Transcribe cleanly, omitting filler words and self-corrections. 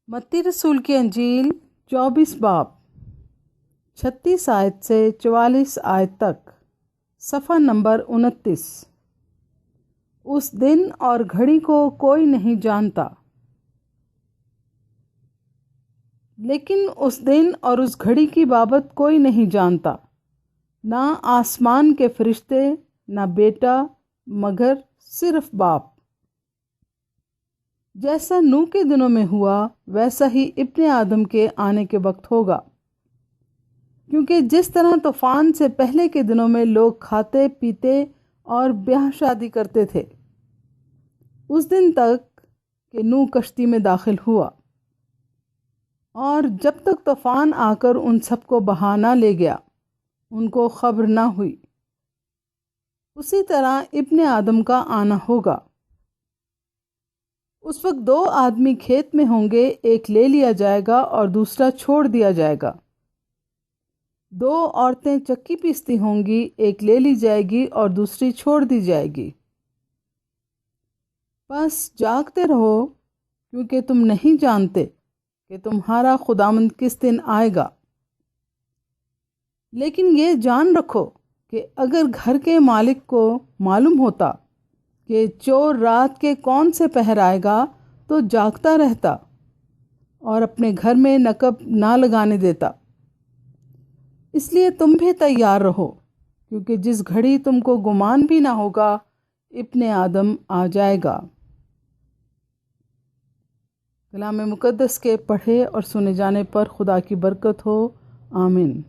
متی رسول کی انجیل 24 باب 36 آیت سے 44 آیت تک، صفحہ نمبر 29۔ اس دن اور گھڑی کو کوئی نہیں جانتا، لیکن اس دن اور اس گھڑی کی بابت کوئی نہیں جانتا، نہ آسمان کے فرشتے، نہ بیٹا، مگر صرف باپ۔ جیسا نوح کے دنوں میں ہوا ویسا ہی ابن آدم کے آنے کے وقت ہوگا، کیونکہ جس طرح طوفان سے پہلے کے دنوں میں لوگ کھاتے پیتے اور بیاہ شادی کرتے تھے، اس دن تک کہ نوح کشتی میں داخل ہوا، اور جب تک طوفان آ کر ان سب کو بہا نہ لے گیا، ان کو خبر نہ ہوئی، اسی طرح ابن آدم کا آنا ہوگا۔ اس وقت 2 آدمی کھیت میں ہوں گے، ایک لے لیا جائے گا اور دوسرا چھوڑ دیا جائے گا۔ 2 عورتیں چکی پیستی ہوں گی، ایک لے لی جائے گی اور دوسری چھوڑ دی جائے گی۔ بس جاگتے رہو، کیونکہ تم نہیں جانتے کہ تمہارا خداوند کس دن آئے گا۔ لیکن یہ جان رکھو کہ اگر گھر کے مالک کو معلوم ہوتا کہ چور رات کے کون سے پہر آئے گا، تو جاگتا رہتا اور اپنے گھر میں نقب نہ لگانے دیتا۔ اس لیے تم بھی تیار رہو، کیونکہ جس گھڑی تم کو گمان بھی نہ ہوگا، ابن آدم آ جائے گا۔ کلام مقدس کے پڑھے اور سنے جانے پر خدا کی برکت ہو، آمین۔